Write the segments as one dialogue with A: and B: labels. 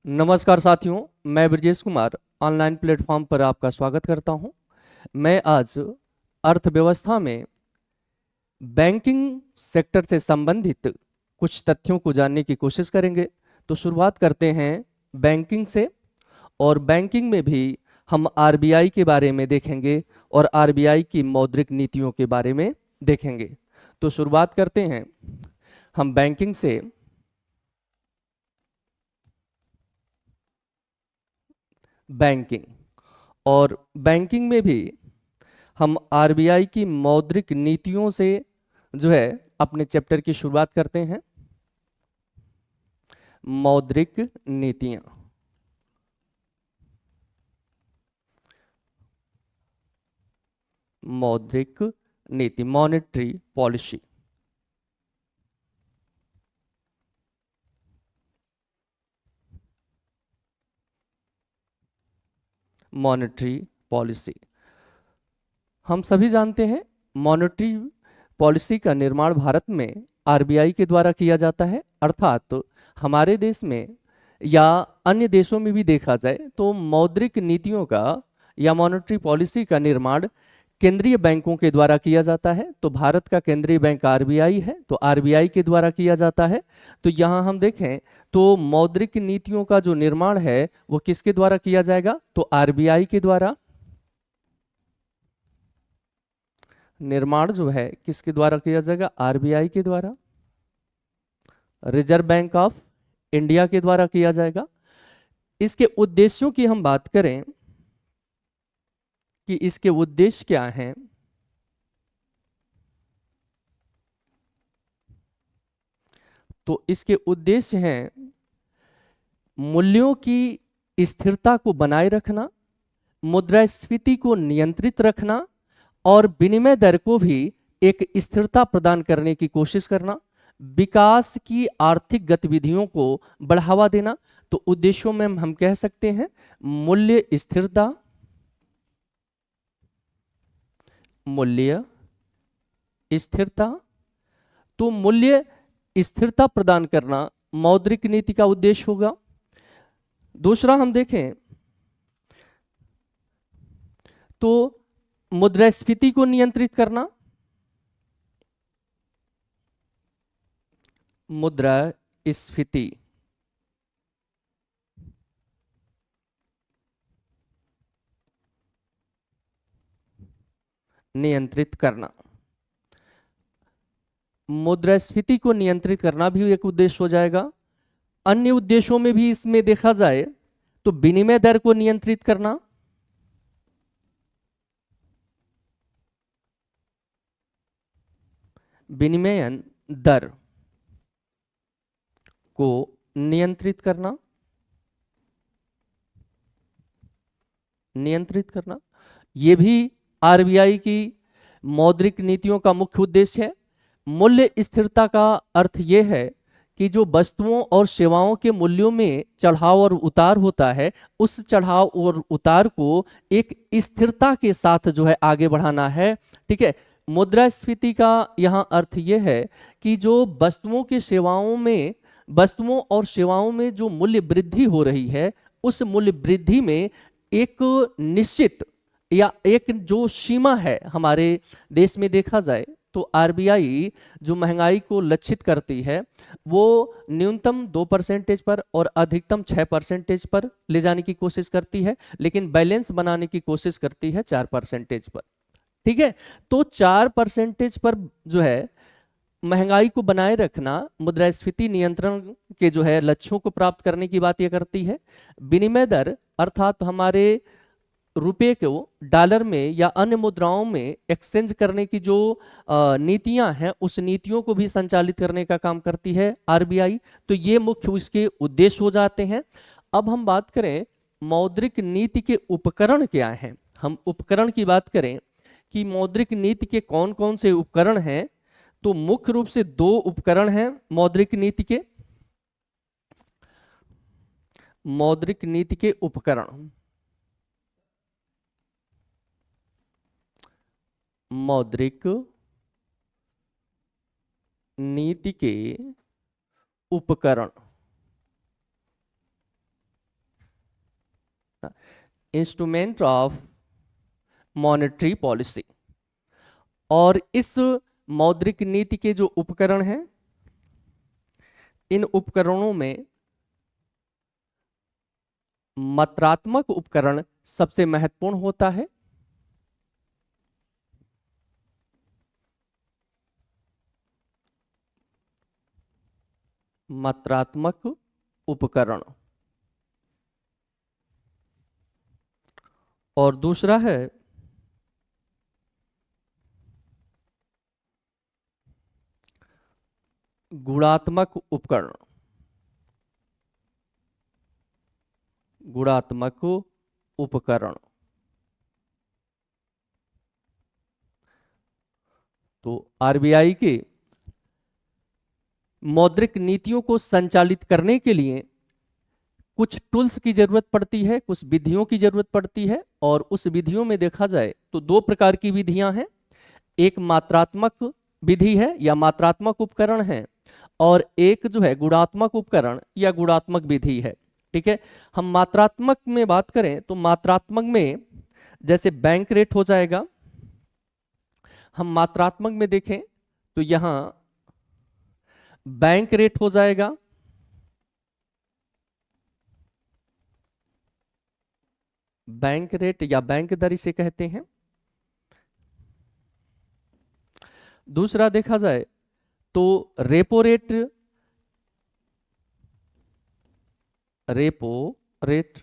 A: नमस्कार साथियों, मैं ब्रजेश कुमार ऑनलाइन प्लेटफॉर्म पर आपका स्वागत करता हूं। मैं आज अर्थव्यवस्था में बैंकिंग सेक्टर से संबंधित कुछ तथ्यों को जानने की कोशिश करेंगे। तो शुरुआत करते हैं बैंकिंग से, और बैंकिंग में भी हम आरबीआई के बारे में देखेंगे और आरबीआई की मौद्रिक नीतियों के बारे में देखेंगे। तो शुरुआत करते हैं हम बैंकिंग से। बैंकिंग और बैंकिंग में भी हम आरबीआई की मौद्रिक नीतियों से जो है अपने चैप्टर की शुरुआत करते हैं। मौद्रिक नीतियां, मौद्रिक नीति, मॉनेटरी पॉलिसी। मॉनेटरी पॉलिसी हम सभी जानते हैं, मॉनेटरी पॉलिसी का निर्माण भारत में आरबीआई के द्वारा किया जाता है। अर्थात हमारे देश में या अन्य देशों में भी देखा जाए तो मौद्रिक नीतियों का या मॉनेटरी पॉलिसी का निर्माण केंद्रीय बैंकों के द्वारा किया जाता है। तो भारत का केंद्रीय बैंक आरबीआई है, तो आरबीआई के द्वारा किया जाता है। तो यहाँ हम देखें तो मौद्रिक नीतियों का जो निर्माण है वो किसके द्वारा किया जाएगा, तो आरबीआई के द्वारा। निर्माण जो है किसके द्वारा किया जाएगा, आरबीआई के द्वारा। रिजर्व बैंक ऑफ इंडिया के द्वारा किया जाएगा। इसके उद्देश्यों की हम बात करें कि इसके उद्देश्य क्या हैं, तो इसके उद्देश्य हैं मूल्यों की स्थिरता को बनाए रखना, मुद्रास्फीति को नियंत्रित रखना और विनिमय दर को भी एक स्थिरता प्रदान करने की कोशिश करना, विकास की आर्थिक गतिविधियों को बढ़ावा देना। तो उद्देश्यों में हम कह सकते हैं मूल्य स्थिरता, मूल्य स्थिरता। तो मूल्य स्थिरता प्रदान करना मौद्रिक नीति का उद्देश्य होगा। दूसरा हम देखें तो मुद्रास्फीति को नियंत्रित करना, मुद्रास्फीति नियंत्रित करना, मुद्रास्फीति को नियंत्रित करना भी एक उद्देश्य हो जाएगा। अन्य उद्देश्यों में भी इसमें देखा जाए तो विनिमय दर को नियंत्रित करना, विनिमय दर को नियंत्रित करना, नियंत्रित करना, यह भी आरबीआई की मौद्रिक नीतियों का मुख्य उद्देश्य है। मूल्य स्थिरता का अर्थ यह है कि जो वस्तुओं और सेवाओं के मूल्यों में चढ़ाव और उतार होता है, उस चढ़ाव और उतार को एक स्थिरता के साथ जो है आगे बढ़ाना है। ठीक है। मुद्रास्फीति का यहाँ अर्थ यह है कि जो वस्तुओं और सेवाओं में जो मूल्य वृद्धि हो रही है, उस मूल्य वृद्धि में एक निश्चित या एक जो सीमा है, हमारे देश में देखा जाए तो आरबीआई जो महंगाई को लक्षित करती है वो न्यूनतम 2% पर और अधिकतम 6% पर ले जाने की कोशिश करती है, लेकिन बैलेंस बनाने की कोशिश करती है 4% पर। ठीक है। तो 4% पर जो है महंगाई को बनाए रखना मुद्रास्फीति नियंत्रण के जो है लक्ष्यों को प्राप्त करने की बात यह करती है। विनिमय दर अर्थात हमारे रुपए को डॉलर में या अन्य मुद्राओं में एक्सचेंज करने की जो नीतियां हैं, उस नीतियों को भी संचालित करने का काम करती है आरबीआई। तो ये मुख्य इसके उद्देश्य हो जाते हैं। अब हम बात करें मौद्रिक नीति के उपकरण क्या हैं। हम उपकरण की बात करें कि मौद्रिक नीति के कौन कौन से उपकरण हैं, तो मुख्य रूप से 2 उपकरण हैं मौद्रिक नीति के। मौद्रिक नीति के उपकरण, मौद्रिक नीति के उपकरण। Instrument of monetary policy. और इस मौद्रिक नीति के जो उपकरण हैं, इन उपकरणों में मात्रात्मक उपकरण सबसे महत्वपूर्ण होता है। मात्रात्मक उपकरण। और दूसरा है गुणात्मक उपकरण। गुणात्मक उपकरण। तो आरबीआई के मौद्रिक नीतियों को संचालित करने के लिए कुछ टूल्स की जरूरत पड़ती है, कुछ विधियों की जरूरत पड़ती है। और उस विधियों में देखा जाए तो दो प्रकार की विधियां हैं। एक मात्रात्मक विधि है या मात्रात्मक उपकरण है, और एक जो है गुणात्मक उपकरण या गुणात्मक विधि है। ठीक है, हम मात्रात्मक में बात करें तो मात्रात्मक में जैसे बैंक रेट हो जाएगा। हम मात्रात्मक में देखें तो यहां बैंक रेट हो जाएगा, बैंक रेट या बैंक दर इसे कहते हैं। दूसरा देखा जाए तो रेपो रेट, रेपो रेट।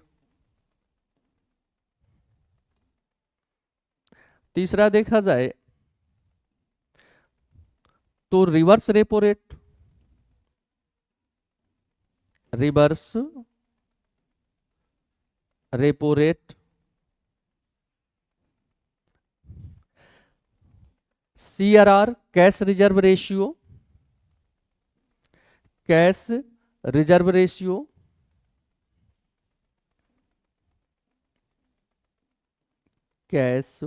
A: तीसरा देखा जाए तो reverse repo rate, reverse repo rate. CRR, cash reserve ratio, cash reserve ratio. Cash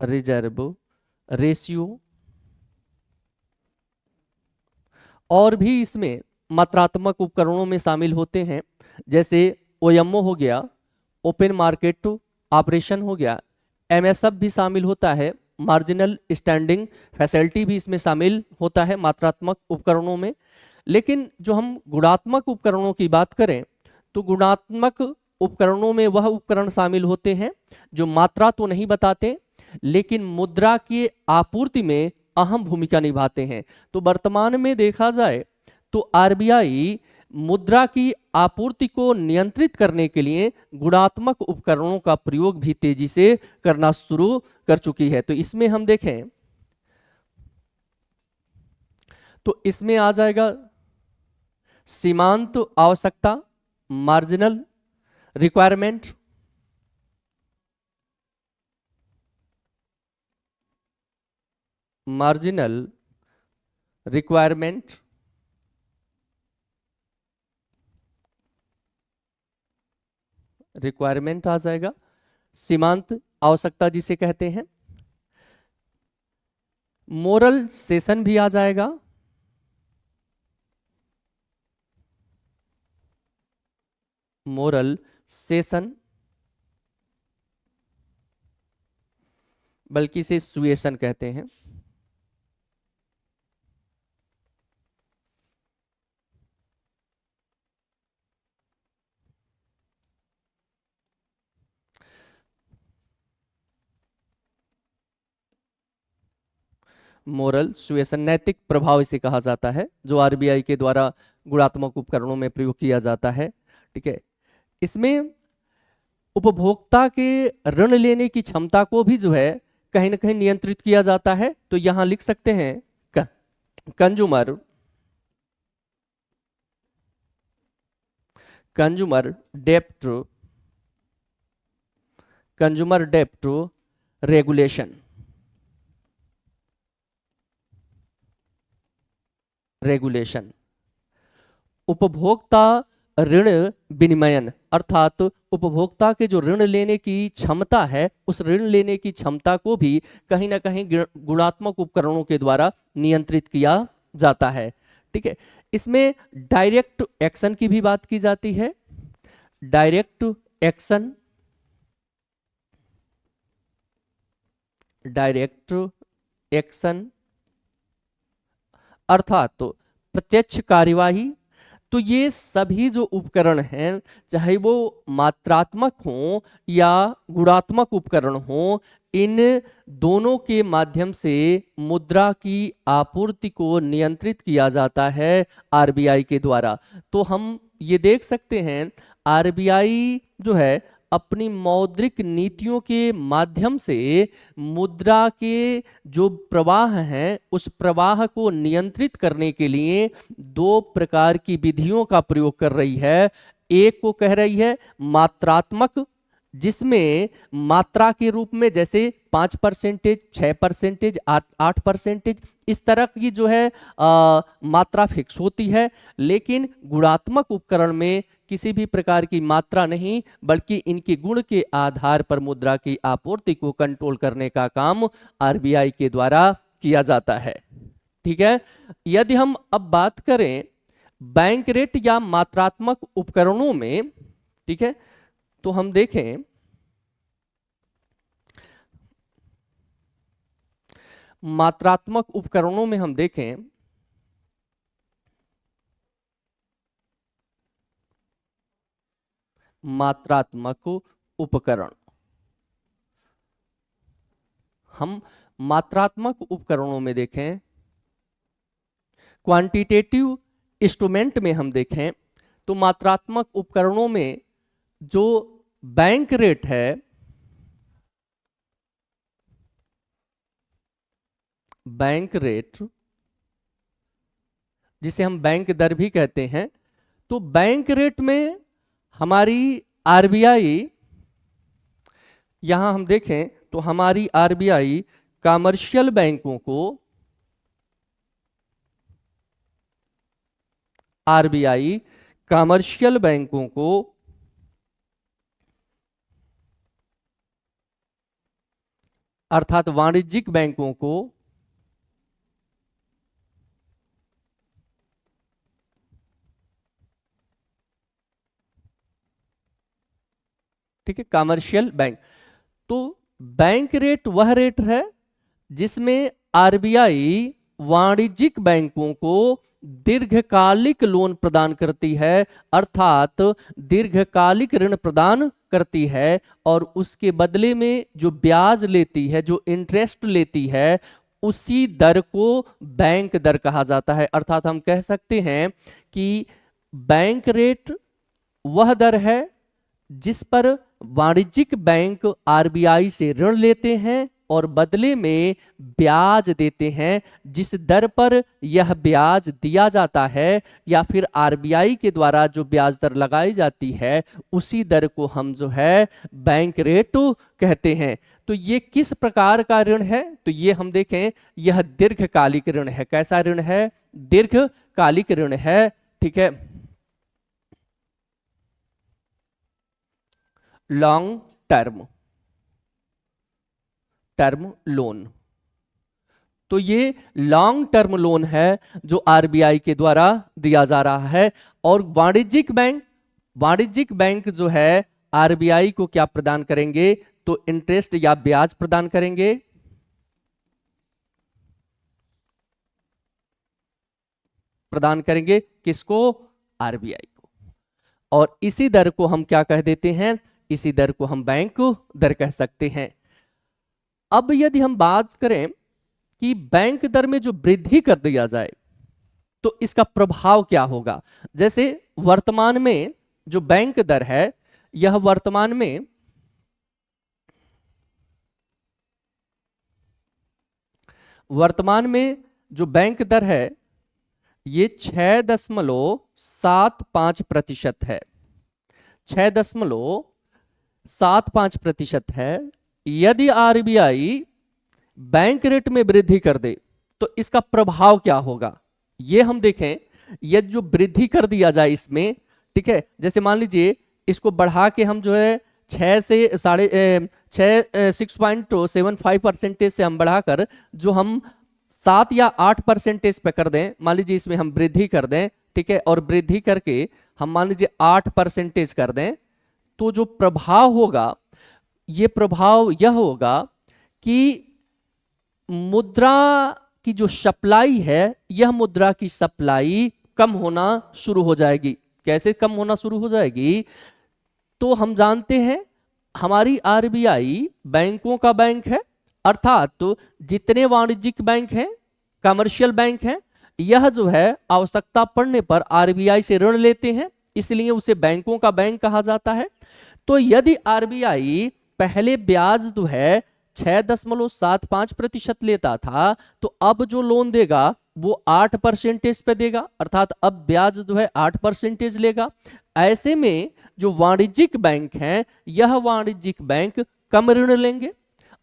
A: reserve ratio. और भी इसमें मात्रात्मक उपकरणों में शामिल होते हैं, जैसे ओएमओ हो गया, ओपन मार्केट ऑपरेशन हो गया, एमएसएफ भी शामिल होता है, मार्जिनल स्टैंडिंग फैसिलिटी भी इसमें शामिल होता है मात्रात्मक उपकरणों में। लेकिन जो हम गुणात्मक उपकरणों की बात करें तो गुणात्मक उपकरणों में वह उपकरण शामिल होते हैं जो मात्रा तो नहीं बताते लेकिन मुद्रा की आपूर्ति में अहम भूमिका निभाते हैं। तो वर्तमान में देखा जाए तो आरबीआई मुद्रा की आपूर्ति को नियंत्रित करने के लिए गुणात्मक उपकरणों का प्रयोग भी तेजी से करना शुरू कर चुकी है। तो इसमें हम देखें तो इसमें आ जाएगा सीमांत आवश्यकता, marginal requirement, marginal requirement, requirement आ जाएगा, सीमांत आवश्यकता जिसे कहते हैं, मोरल सेशन भी आ जाएगा, मोरल सेशन, बल्कि इसे सुएशन कहते हैं। मोरल सुएशन, नैतिक प्रभाव इसे कहा जाता है, जो आरबीआई के द्वारा गुणात्मक उपकरणों में प्रयोग किया जाता है। ठीक है, इसमें उपभोक्ता के ऋण लेने की क्षमता को भी जो है कहीं ना कहीं नियंत्रित किया जाता है। तो यहां लिख सकते हैं कंज्यूमर कंज्यूमर डेप्ट, कंज्यूमर डेप्ट रेगुलेशन, रेगुलेशन। उपभोक्ता ऋण विनिमयन, अर्थात उपभोक्ता के जो ऋण लेने की क्षमता है उस ऋण लेने की क्षमता को भी कहीं ना कहीं गुणात्मक उपकरणों के द्वारा नियंत्रित किया जाता है। ठीक है, इसमें डायरेक्ट एक्शन की भी बात की जाती है डायरेक्ट एक्शन, डायरेक्ट एक्शन अर्थात तो प्रत्यक्ष कार्यवाही। तो ये सभी जो उपकरण हैं, चाहे वो मात्रात्मक हो या गुणात्मक उपकरण हो, इन दोनों के माध्यम से मुद्रा की आपूर्ति को नियंत्रित किया जाता है आरबीआई के द्वारा। तो हम ये देख सकते हैं आरबीआई जो है अपनी मौद्रिक नीतियों के माध्यम से मुद्रा के जो प्रवाह हैं उस प्रवाह को नियंत्रित करने के लिए दो प्रकार की विधियों का प्रयोग कर रही है। एक को कह रही है मात्रात्मक, जिसमें मात्रा के रूप में जैसे 5%, 6%, 8%, इस तरह की जो है मात्रा फिक्स होती है। लेकिन गुणात्मक उपकरण में किसी भी प्रकार की मात्रा नहीं, बल्कि इनके गुण के आधार पर मुद्रा की आपूर्ति को कंट्रोल करने का काम आरबीआई के द्वारा किया जाता है। ठीक है। यदि हम अब बात करें बैंक रेट या मात्रात्मक उपकरणों में, ठीक है, तो हम देखें मात्रात्मक उपकरणों में हम देखें मात्रात्मक उपकरण, हम मात्रात्मक उपकरणों में देखें क्वांटिटेटिव इंस्ट्रूमेंट में हम देखें तो मात्रात्मक उपकरणों में जो बैंक रेट है, बैंक रेट जिसे हम बैंक दर भी कहते हैं, तो बैंक रेट में हमारी आरबीआई, यहां हम देखें तो हमारी आरबीआई कमर्शियल बैंकों को, आरबीआई कमर्शियल बैंकों को अर्थात वाणिज्यिक बैंकों को ठीक है, कमर्शियल बैंक। तो बैंक रेट वह रेट है जिसमें आरबीआई वाणिज्यिक बैंकों को दीर्घकालिक लोन प्रदान करती है, अर्थात दीर्घकालिक ऋण प्रदान करती है, और उसके बदले में जो ब्याज लेती है, जो इंटरेस्ट लेती है, उसी दर को बैंक दर कहा जाता है। अर्थात हम कह सकते हैं कि बैंक रेट वह दर है जिस पर वाणिज्यिक बैंक आरबीआई से ऋण लेते हैं और बदले में ब्याज देते हैं। जिस दर पर यह ब्याज दिया जाता है या फिर आरबीआई के द्वारा जो ब्याज दर लगाई जाती है, उसी दर को हम जो है बैंक रेट कहते हैं। तो ये किस प्रकार का ऋण है? तो ये हम देखें, यह दीर्घकालिक ऋण है। कैसा ऋण है? दीर्घकालिक ऋण है। ठीक है, लॉन्ग टर्म लोन। तो ये लॉन्ग टर्म लोन है जो आरबीआई के द्वारा दिया जा रहा है। और वाणिज्यिक बैंक जो है आरबीआई को क्या प्रदान करेंगे? तो इंटरेस्ट या ब्याज प्रदान करेंगे। किसको? आरबीआई को। और इसी दर को हम क्या कह देते हैं? इसी दर को हम बैंक दर कह सकते हैं। अब यदि हम बात करें कि बैंक दर में जो वृद्धि कर दिया जाए तो इसका प्रभाव क्या होगा? जैसे वर्तमान में जो बैंक दर है, यह वर्तमान में जो बैंक दर है ये 6.75% है। 6.75% है। यदि आरबीआई बैंक रेट में वृद्धि कर दे तो इसका प्रभाव क्या होगा? ये हम देखें, यदि जो वृद्धि कर दिया जाए इसमें, ठीक है, जैसे मान लीजिए इसको बढ़ा के हम जो है 6.75% से हम बढ़ाकर जो हम 7 या 8% पे कर दें, मान लीजिए इसमें हम वृद्धि कर दें, ठीक है, और वृद्धि करके हम मान लीजिए 8% कर दें, तो जो प्रभाव होगा, ये प्रभाव यह होगा कि मुद्रा की जो सप्लाई है, यह मुद्रा की सप्लाई कम होना शुरू हो जाएगी। कैसे कम होना शुरू हो जाएगी? तो हम जानते हैं हमारी आरबीआई बैंकों का बैंक है, अर्थात तो जितने वाणिज्यिक बैंक हैं, कमर्शियल बैंक हैं, यह जो है आवश्यकता पड़ने पर आरबीआई से ऋण लेते हैं, इसलिए उसे बैंकों का बैंक कहा जाता है। तो यदि आरबीआई पहले ब्याज जो है 6.75% लेता था, तो अब जो लोन देगा वो 8% पे देगा, अर्थात अब ब्याज जो है 8% लेगा। ऐसे में जो वाणिज्यिक बैंक हैं, यह वाणिज्यिक बैंक कम ऋण लेंगे,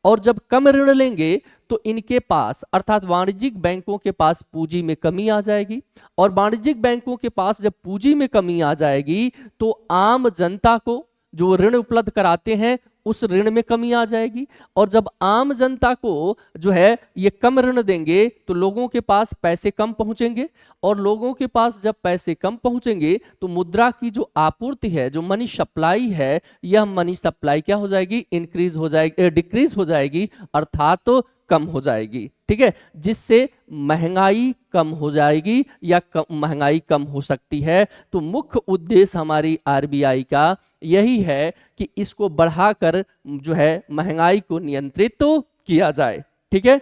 A: और जब कम ऋण लेंगे तो इनके पास अर्थात वाणिज्यिक बैंकों के पास पूंजी में कमी आ जाएगी, और वाणिज्यिक बैंकों के पास जब पूंजी में कमी आ जाएगी तो आम जनता को जो ऋण उपलब्ध कराते हैं उस ऋण में कमी आ जाएगी, और जब आम जनता को जो है ये कम ऋण देंगे तो लोगों के पास पैसे कम पहुंचेंगे, और लोगों के पास जब पैसे कम पहुंचेंगे तो मुद्रा की जो आपूर्ति है, जो मनी सप्लाई है, यह मनी सप्लाई क्या हो जाएगी? इंक्रीज हो जाएगी, डिक्रीज हो जाएगी, अर्थात तो कम हो जाएगी। ठीक है, जिससे महंगाई कम हो जाएगी या महंगाई कम हो सकती है। तो मुख्य उद्देश्य हमारी आरबीआई का यही है कि इसको बढ़ाकर जो है महंगाई को नियंत्रित तो किया जाए। ठीक है,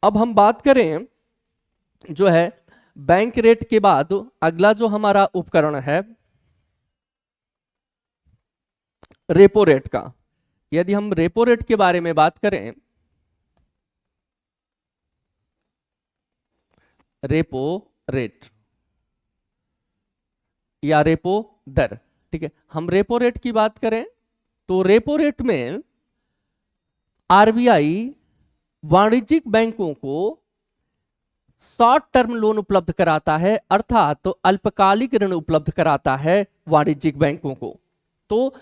A: अब हम बात करें जो है बैंक रेट के बाद अगला जो हमारा उपकरण है रेपो रेट का। यदि हम रेपो रेट के बारे में बात करें, रेपो रेट या रेपो दर, ठीक है, हम रेपो रेट की बात करें तो रेपो रेट में आरबीआई वाणिज्यिक बैंकों को शॉर्ट टर्म लोन उपलब्ध कराता है, अर्थात तो अल्पकालिक ऋण उपलब्ध कराता है वाणिज्यिक बैंकों को। तो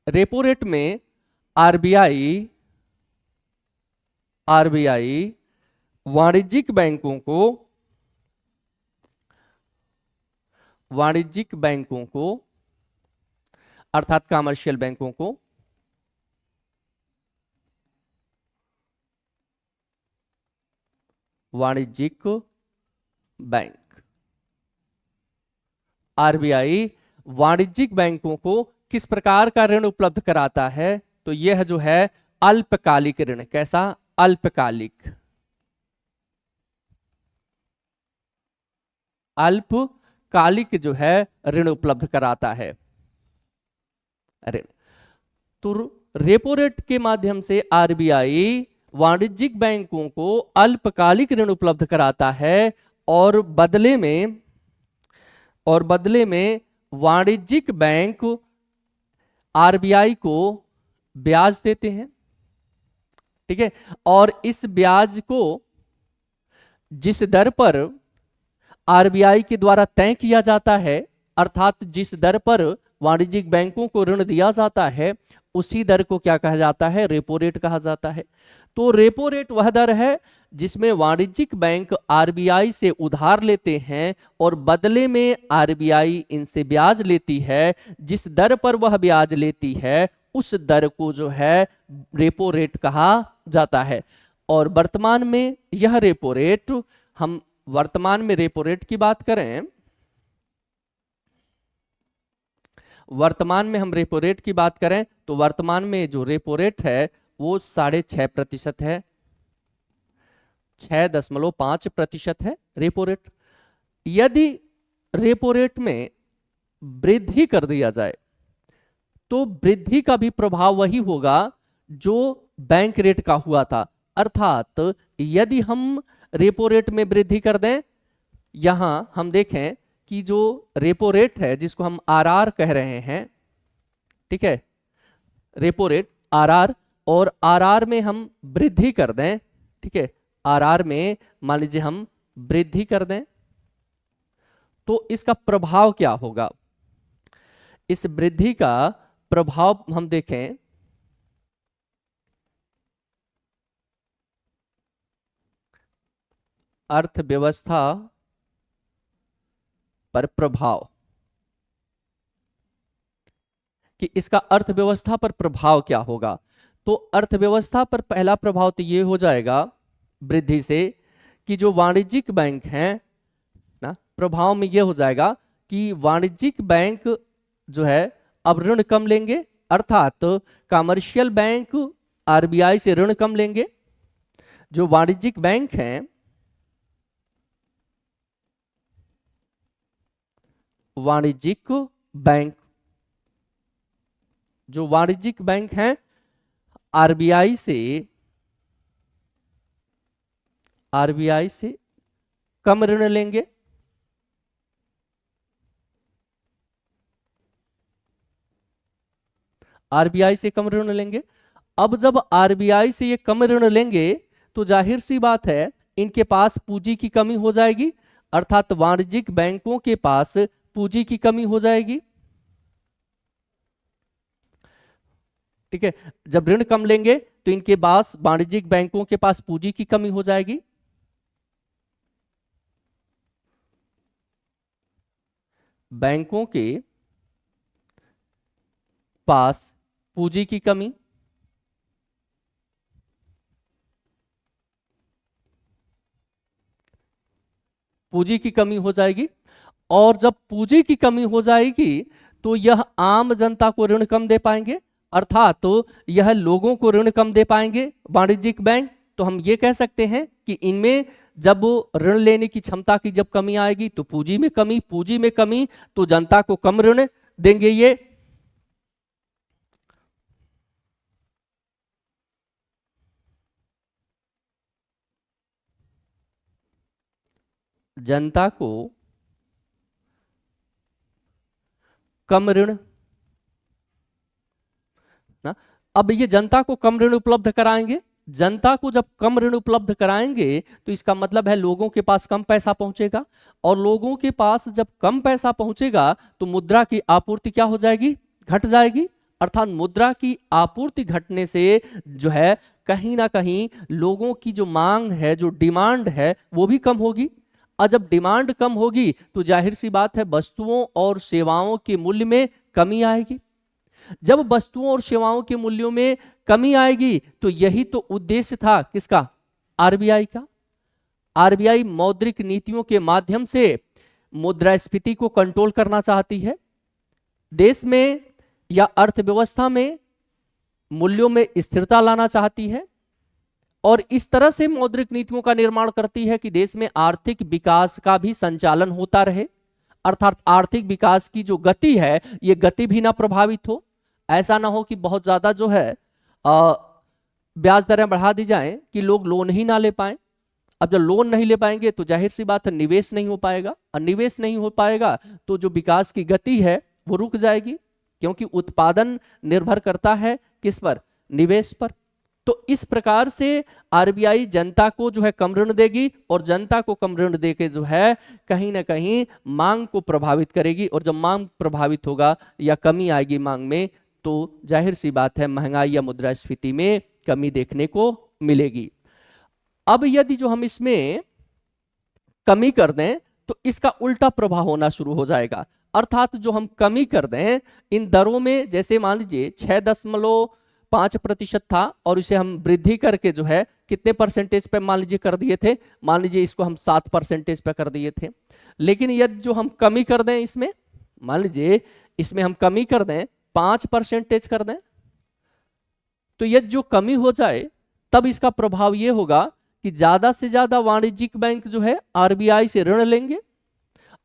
A: रेपो रेट में आरबीआई वाणिज्यिक बैंकों को अर्थात कमर्शियल बैंकों को वाणिज्यिक बैंक, आरबीआई वाणिज्यिक बैंकों को किस प्रकार का ऋण उपलब्ध कराता है? तो यह जो है अल्पकालिक ऋण। कैसा? अल्पकालिक जो है ऋण उपलब्ध कराता है। अरे तो रेपो रेट के माध्यम से आरबीआई वाणिज्यिक बैंकों को अल्पकालिक ऋण उपलब्ध कराता है, और बदले में वाणिज्यिक बैंक आरबीआई को ब्याज देते हैं। ठीक है, और इस ब्याज को जिस दर पर आरबीआई के द्वारा तय किया जाता है, अर्थात जिस दर पर वाणिज्यिक बैंकों को ऋण दिया जाता है, उसी दर को क्या कहा जाता है? रेपो रेट कहा जाता है। तो रेपो रेट वह दर है जिसमें वाणिज्यिक बैंक आरबीआई से उधार लेते हैं और बदले में आरबीआई इनसे ब्याज लेती है। जिस दर पर वह ब्याज लेती है उस दर को जो है रेपो रेट कहा जाता है। और वर्तमान में यह रेपो रेट, हम वर्तमान में रेपो रेट की बात करें, वर्तमान में हम रेपो रेट की बात करें तो वर्तमान में जो रेपो रेट है वो 6.5% है, 6.5% है रेपो रेट। यदि रेपो रेट में वृद्धि कर दिया जाए तो वृद्धि का भी प्रभाव वही होगा जो बैंक रेट का हुआ था, अर्थात यदि हम रेपो रेट में वृद्धि कर दें, यहां हम देखें कि जो रेपो रेट है जिसको हम आरआर कह रहे हैं, ठीक है, रेपो रेट आरआर, और आरआर में हम वृद्धि कर दें, ठीक है, आरआर में मान लीजिए हम वृद्धि कर दें तो इसका प्रभाव क्या होगा? इस वृद्धि का प्रभाव हम देखें, अर्थव्यवस्था पर प्रभाव, कि इसका अर्थव्यवस्था पर प्रभाव क्या होगा। तो अर्थव्यवस्था पर पहला प्रभाव तो ये हो जाएगा वृद्धि से कि जो वाणिज्यिक बैंक हैं ना, प्रभाव में ये हो जाएगा कि वाणिज्यिक बैंक जो है अब ऋण कम लेंगे, अर्थात कमर्शियल बैंक आरबीआई से ऋण कम लेंगे। जो वाणिज्यिक बैंक हैं, वाणिज्यिक बैंक, जो वाणिज्यिक बैंक हैं आरबीआई से कम ऋण लेंगे। आरबीआई से कम ऋण लेंगे। अब जब आरबीआई से ये कम ऋण लेंगे तो जाहिर सी बात है इनके पास पूंजी की कमी हो जाएगी, अर्थात वाणिज्यिक बैंकों के पास पूंजी की कमी हो जाएगी। ठीक है, जब ऋण कम लेंगे तो इनके पास वाणिज्यिक बैंकों के पास पूंजी की कमी हो जाएगी। बैंकों के पास पूंजी की कमी, पूंजी की कमी हो जाएगी। और जब पूंजी की कमी हो जाएगी तो यह आम जनता को ऋण कम दे पाएंगे, अर्थात तो यह लोगों को ऋण कम दे पाएंगे वाणिज्यिक बैंक। तो हम ये कह सकते हैं कि इनमें जब ऋण लेने की क्षमता की जब कमी आएगी तो पूंजी में कमी, पूंजी में कमी तो जनता को कम ऋण देंगे। ये जनता को कम ऋण ना, अब ये जनता को कम ऋण उपलब्ध कराएंगे। जनता को जब कम ऋण उपलब्ध कराएंगे तो इसका मतलब है लोगों के पास कम पैसा पहुंचेगा, और लोगों के पास जब कम पैसा पहुंचेगा तो मुद्रा की आपूर्ति क्या हो जाएगी, घट जाएगी। अर्थात मुद्रा की आपूर्ति घटने से जो है कहीं ना कहीं लोगों की जो मांग है, जो डिमांड है वो भी कम होगी। और जब डिमांड कम होगी तो जाहिर सी बात है वस्तुओं और सेवाओं के मूल्य में कमी आएगी। जब वस्तुओं और सेवाओं के मूल्यों में कमी आएगी तो यही तो उद्देश्य था किसका, आरबीआई का। आरबीआई मौद्रिक नीतियों के माध्यम से मुद्रास्फीति को कंट्रोल करना चाहती है, देश में या अर्थव्यवस्था में मूल्यों में स्थिरता लाना चाहती है, और इस तरह से मौद्रिक नीतियों का निर्माण करती है कि देश में आर्थिक विकास का भी संचालन होता रहे। अर्थात आर्थिक विकास की जो गति है ये गति भी ना प्रभावित हो। ऐसा ना हो कि बहुत ज्यादा जो है ब्याज दरें बढ़ा दी जाएं कि लोग लोन ही ना ले पाएं। अब जब लोन नहीं ले पाएंगे तो जाहिर सी बात है निवेश नहीं हो पाएगा, और निवेश नहीं हो पाएगा तो जो विकास की गति है वो रुक जाएगी, क्योंकि उत्पादन निर्भर करता है किस पर, निवेश पर। तो इस प्रकार से आरबीआई जनता को जो है कम ऋण देगी, और जनता को कम ऋण देके जो है कहीं ना कहीं मांग को प्रभावित करेगी, और जब मांग प्रभावित होगा या कमी आएगी मांग में तो जाहिर सी बात है महंगाई या मुद्रास्फीति में कमी देखने को मिलेगी। अब यदि जो हम इसमें कमी कर दें तो इसका उल्टा प्रभाव होना शुरू हो जाएगा। अर्थात जो हम कमी कर दें इन दरों में, जैसे मान लीजिए 6.5% था और इसे हम वृद्धि करके जो है कितने परसेंटेज पे मान लीजिए कर दिए थे, मान लीजिए इसको हम 7% पे कर दिए थे। लेकिन यदि जो हम कमी कर दें इसमें, मान लीजिए इसमें हम कमी कर दें 5% कर दें, तो यदि जो कमी हो जाए तब इसका प्रभाव ये होगा कि ज्यादा से ज्यादा वाणिज्यिक बैंक जो है आरबीआई से ऋण लेंगे,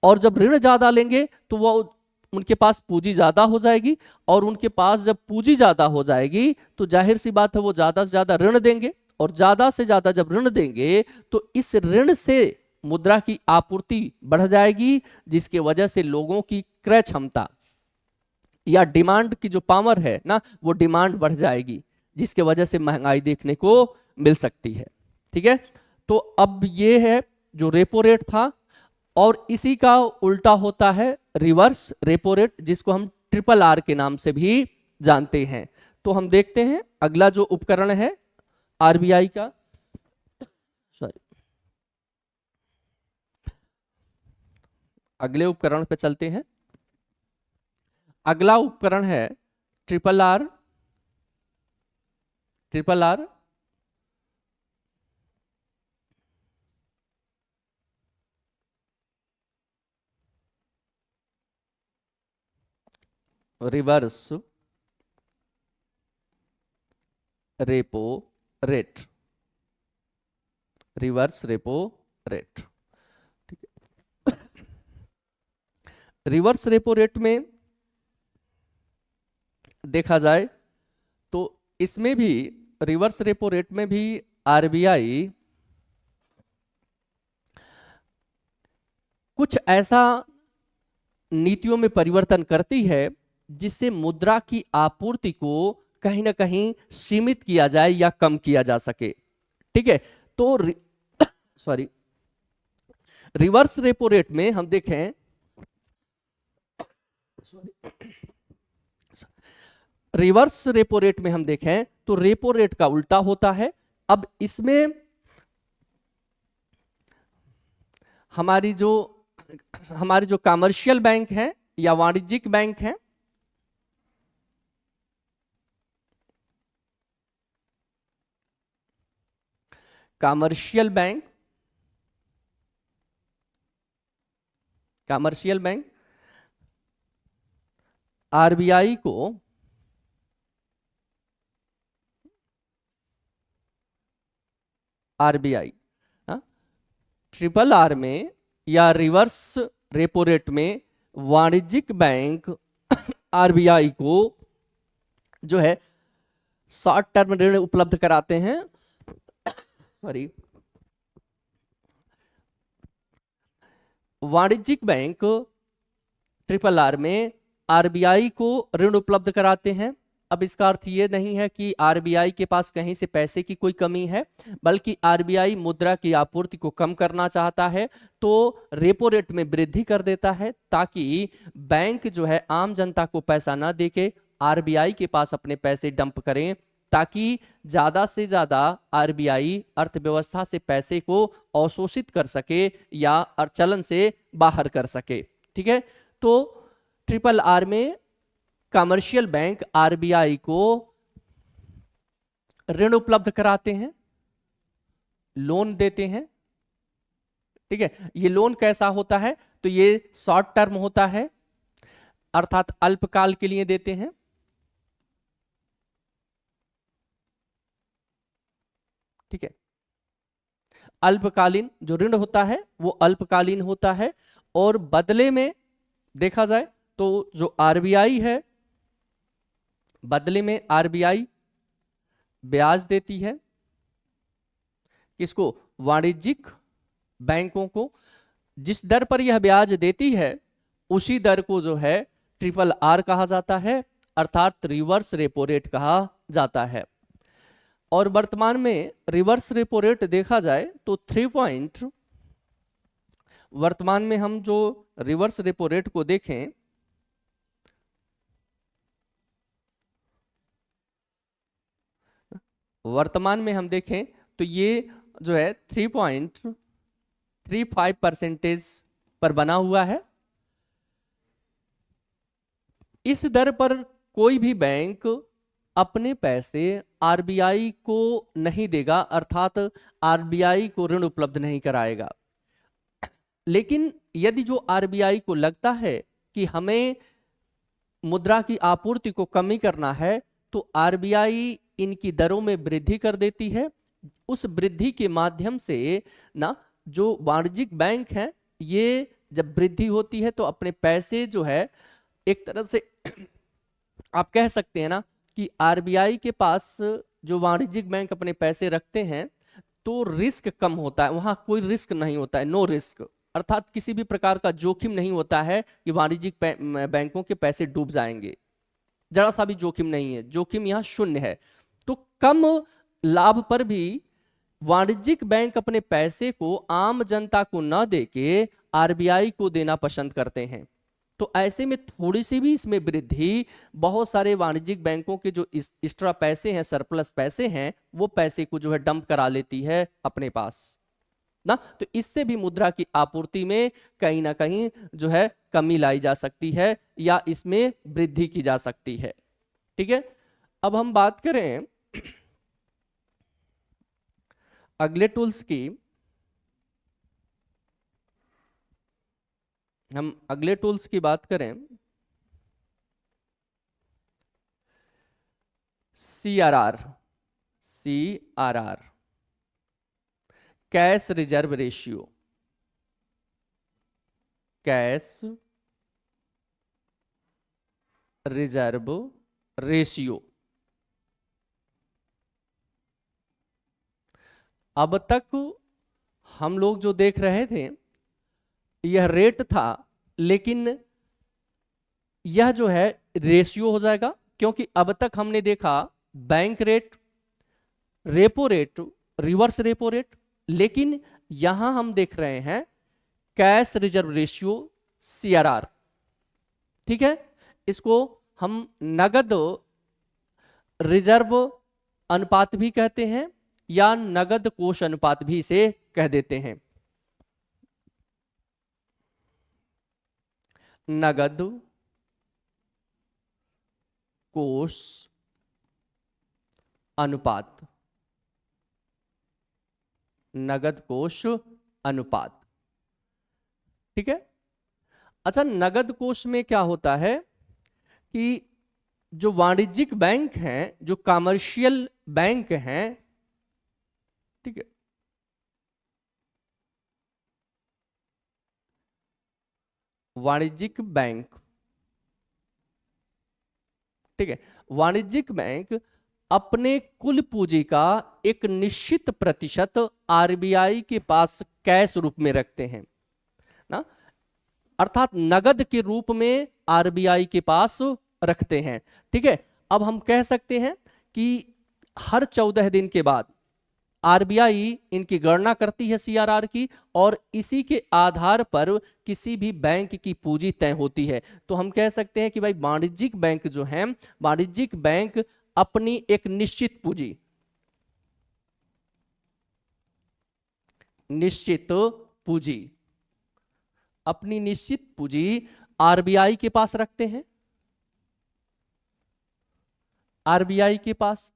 A: और जब ऋण ज्यादा लेंगे तो वो उनके पास पूंजी ज्यादा हो जाएगी, और उनके पास जब पूंजी ज्यादा हो जाएगी तो जाहिर सी बात है वो ज्यादा से ज्यादा ऋण देंगे, और ज्यादा से ज्यादा जब ऋण देंगे तो इस ऋण से मुद्रा की आपूर्ति बढ़ जाएगी, जिसके वजह से लोगों की क्रय क्षमता या डिमांड की जो पावर है ना वो डिमांड बढ़ जाएगी, जिसके वजह से महंगाई देखने को मिल सकती है। ठीक है, तो अब ये है जो रेपो रेट था, और इसी का उल्टा होता है रिवर्स रेपो रेट, जिसको हम RRR के नाम से भी जानते हैं। तो हम देखते हैं अगला जो उपकरण है आरबीआई का, सॉरी अगले उपकरण पे चलते हैं। अगला उपकरण है triple R, triple R, reverse repo rate, reverse repo rate. ठीक है, रिवर्स रेपो रेट में देखा जाए तो इसमें भी, रिवर्स रेपो रेट में भी आरबीआई कुछ ऐसा नीतियों में परिवर्तन करती है जिससे मुद्रा की आपूर्ति को कहीं ना कहीं सीमित किया जाए या कम किया जा सके। ठीक है, तो सॉरी, रिवर्स रेपो रेट में हम देखें, रिवर्स रेपो रेट में हम देखें तो रेपो रेट का उल्टा होता है। अब इसमें हमारी जो कमर्शियल बैंक है या वाणिज्यिक बैंक है, commercial bank, commercial bank RBI को आरबीआई ट्रिपल आर में या रिवर्स रेपो रेट में वाणिज्यिक बैंक आरबीआई को जो है शॉर्ट टर्म ऋण उपलब्ध कराते हैं। सॉरी, वाणिज्यिक बैंक ट्रिपल आर में आरबीआई को ऋण उपलब्ध कराते हैं। अब इसका अर्थ ये नहीं है कि आरबीआई के पास कहीं से पैसे की कोई कमी है, बल्कि आरबीआई मुद्रा की आपूर्ति को कम करना चाहता है, तो रेपो रेट में वृद्धि कर देता है ताकि बैंक जो है आम जनता को पैसा ना देके आरबीआई के पास अपने पैसे डंप करें, ताकि ज्यादा से ज्यादा आरबीआई अर्थव्यवस्था से पैसे को अवशोषित कर सके या चलन से बाहर कर सके। ठीक है, तो ट्रिपल आर में कमर्शियल बैंक आरबीआई को ऋण उपलब्ध कराते हैं, लोन देते हैं। ठीक है, ये लोन कैसा होता है, तो ये शॉर्ट टर्म होता है, अर्थात अल्पकाल के लिए देते हैं। ठीक है, अल्पकालीन जो ऋण होता है वो अल्पकालीन होता है, और बदले में देखा जाए तो जो आरबीआई है, बदले में आरबीआई ब्याज देती है किसको, वाणिज्यिक बैंकों को। जिस दर पर यह ब्याज देती है उसी दर को जो है ट्रिपल आर कहा जाता है, अर्थात रिवर्स रेपो रेट कहा जाता है। और वर्तमान में रिवर्स रेपो रेट देखा जाए तो 3 वर्तमान में हम जो रिवर्स रेपो रेट को देखें, वर्तमान में हम देखें तो ये जो है 3.35% पर बना हुआ है। इस दर पर कोई भी बैंक अपने पैसे आरबीआई को नहीं देगा, अर्थात आरबीआई को ऋण उपलब्ध नहीं कराएगा। लेकिन यदि जो आरबीआई को लगता है कि हमें मुद्रा की आपूर्ति को कमी करना है, तो आरबीआई इनकी दरों में वृद्धि कर देती है। उस वृद्धि के माध्यम से ना जो वाणिज्यिक बैंक हैं, ये जब वृद्धि होती है तो अपने पैसे जो है एक तरह से आप कह सकते हैं ना कि आरबीआई के पास जो वाणिज्यिक बैंक अपने पैसे रखते हैं तो रिस्क कम होता है, वहां कोई रिस्क नहीं होता है, नो रिस्क, अर्थात किसी भी प्रकार का जोखिम नहीं होता है कि वाणिज्यिक बैंकों के पैसे डूब जाएंगे, जरा सा भी जोखिम नहीं है, जोखिम यहाँ शून्य है। तो कम लाभ पर भी वाणिज्यिक बैंक अपने पैसे को आम जनता को न देके आरबीआई को देना पसंद करते हैं। तो ऐसे में थोड़ी सी भी इसमें वृद्धि बहुत सारे वाणिज्यिक बैंकों के जो एक्स्ट्रा पैसे हैं, सरप्लस पैसे हैं, वो पैसे को जो है डंप करा लेती है अपने पास ना। तो इससे भी मुद्रा की आपूर्ति में कहीं ना कहीं जो है कमी लाई जा सकती है या इसमें वृद्धि की जा सकती है। ठीक है। अब हम बात करें अगले टूल्स की, हम अगले टूल्स की बात करें, CRR, CRR, cash reserve ratio, cash reserve ratio. अब तक हम लोग जो देख रहे थे यह रेट था, लेकिन यह जो है रेशियो हो जाएगा, क्योंकि अब तक हमने देखा bank rate, repo rate, reverse repo rate, लेकिन यहां हम देख रहे हैं कैश रिजर्व रेशियो, CRR। ठीक है, इसको हम नगद रिजर्व अनुपात भी कहते हैं या नगद कोष अनुपात भी इसे कह देते हैं। नगद कोष अनुपात, नगद कोष अनुपात। ठीक है। अच्छा, नगद कोष में क्या होता है कि जो वाणिज्यिक बैंक हैं, जो कमर्शियल बैंक हैं, ठीक है, वाणिज्यिक बैंक, ठीक है, वाणिज्यिक बैंक अपने कुल पूंजी का एक निश्चित प्रतिशत RBI के पास कैश रूप में रखते हैं ना, अर्थात नगद के रूप में RBI के पास रखते हैं। ठीक है। अब हम कह सकते हैं कि हर 14 दिन के बाद RBI इनकी गणना करती है CRR की, और इसी के आधार पर किसी भी बैंक की पूंजी तय होती है। तो हम कह सकते हैं कि भाई वाणिज्यिक बैंक जो है, वाणिज्यिक बैंक अपनी एक निश्चित पूंजी, निश्चित पूंजी, अपनी निश्चित पूंजी RBI के पास रखते हैं, RBI के पास,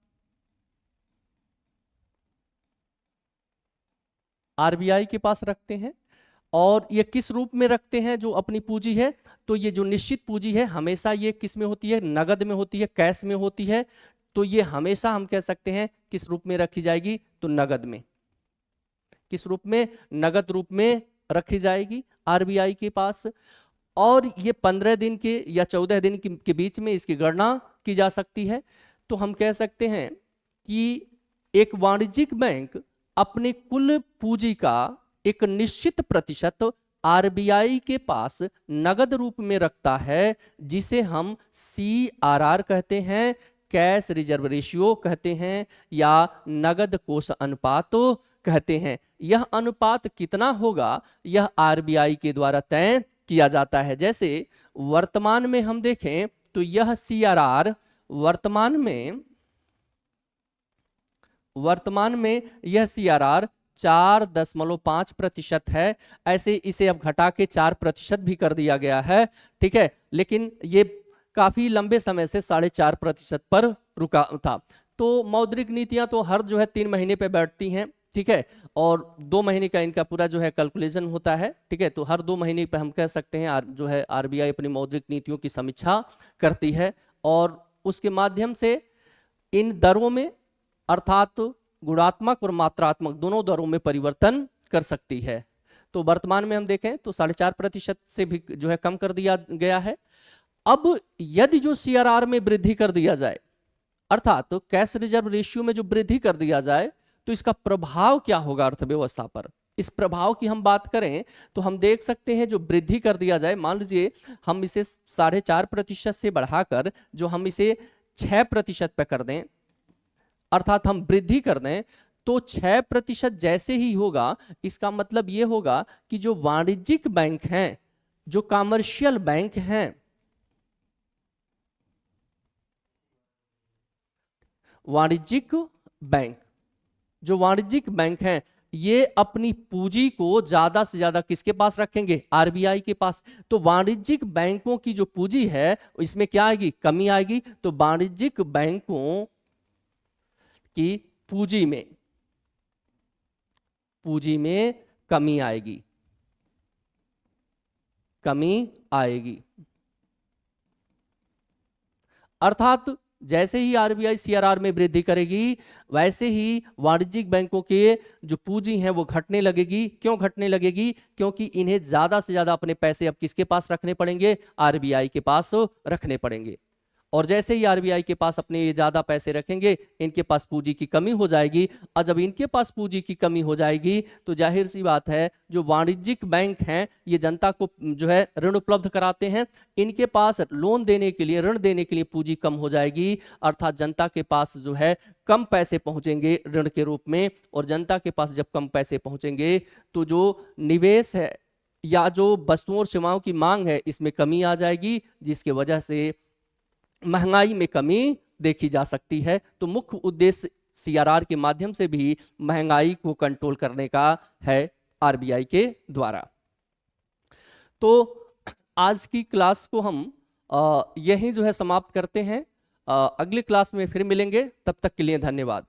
A: RBI के पास रखते हैं। और ये किस रूप में रखते हैं जो अपनी पूंजी है, तो ये जो निश्चित पूंजी है हमेशा ये किस में होती है, नगद में होती है, कैश में होती है। तो ये हमेशा हम कह सकते हैं किस रूप में रखी जाएगी, तो नगद में, किस रूप में, नगद रूप में रखी जाएगी RBI के पास। और ये 15 दिन के या 14 दिन के बीच में इसकी गणना की जा सकती है। तो हम कह सकते हैं कि एक वाणिज्यिक बैंक अपने कुल पूंजी का एक निश्चित प्रतिशत RBI के पास नगद रूप में रखता है, जिसे हम CRR कहते हैं, कैश रिजर्व रेशियो कहते हैं, या नगद कोष अनुपात कहते हैं। यह अनुपात कितना होगा, यह RBI के द्वारा तय किया जाता है। जैसे वर्तमान में हम देखें तो यह CRR वर्तमान में यह CRR 4.5% है। ऐसे इसे अब घटा के 4% भी कर दिया गया है। ठीक है, लेकिन ये काफी लंबे समय से 4.5% पर रुका था। तो मौद्रिक नीतियां तो हर जो है 3 महीने पे बैठती हैं। ठीक है, और 2 महीने का इनका पूरा जो है कैलकुलेशन होता है। ठीक है, तो हर 2 महीने पे हम कह सकते हैं जो है RBI अपनी मौद्रिक नीतियों की समीक्षा करती है, और उसके माध्यम से इन दरों में, अर्थात गुणात्मक और मात्रात्मक दोनों दरों में परिवर्तन कर सकती है। तो वर्तमान में हम देखें तो 4.5% से भी जो है कम कर दिया गया है। अब यदि जो CRR में वृद्धि कर दिया जाए, अर्थात तो कैश रिजर्व रेशियो में जो वृद्धि कर दिया जाए, तो इसका प्रभाव क्या होगा अर्थव्यवस्था पर। इस प्रभाव की हम बात करें तो हम देख सकते हैं जो वृद्धि कर दिया जाए, मान लीजिए हम इसे 4.5% से बढ़ाकर जो हम इसे 6% पे कर दें, अर्थात हम वृद्धि कर दें, तो 6% जैसे ही होगा, इसका मतलब यह होगा कि जो वाणिज्यिक बैंक हैं, जो कमर्शियल बैंक हैं, वाणिज्यिक बैंक, जो वाणिज्यिक बैंक हैं, ये अपनी पूंजी को ज्यादा से ज्यादा किसके पास रखेंगे? आरबीआई के पास। तो वाणिज्यिक बैंकों की जो पूंजी है इसमें क्या आएगी? कमी आएगी। तो वाणिज्यिक बैंकों की पूंजी में कमी आएगी, अर्थात जैसे ही आरबीआई सीआरआर में वृद्धि करेगी वैसे ही वाणिज्यिक बैंकों के जो पूंजी है वो घटने लगेगी। क्यों घटने लगेगी? क्योंकि इन्हें ज्यादा से ज्यादा अपने पैसे अब किसके पास रखने पड़ेंगे? आरबीआई के पास रखने पड़ेंगे। और जैसे ही आरबीआई के पास अपने ये ज्यादा पैसे रखेंगे इनके पास पूंजी की कमी हो जाएगी। और जब इनके पास पूंजी की कमी हो जाएगी तो जाहिर सी बात है जो वाणिज्यिक बैंक हैं ये जनता को जो है ऋण उपलब्ध कराते हैं, इनके पास लोन देने के लिए, ऋण देने के लिए पूंजी कम हो जाएगी। अर्थात जनता के पास जो है कम पैसे पहुंचेंगे ऋण के रूप में। और जनता के पास जब कम पैसे पहुंचेंगे तो जो निवेश है या जो वस्तुओं और सेवाओं की मांग है इसमें कमी आ जाएगी, जिसकी वजह से महंगाई में कमी देखी जा सकती है। तो मुख्य उद्देश्य सीआरआर के माध्यम से भी महंगाई को कंट्रोल करने का है आरबीआई के द्वारा। तो आज की क्लास को हम यहीं जो है समाप्त करते हैं। अगली क्लास में फिर मिलेंगे, तब तक के लिए धन्यवाद।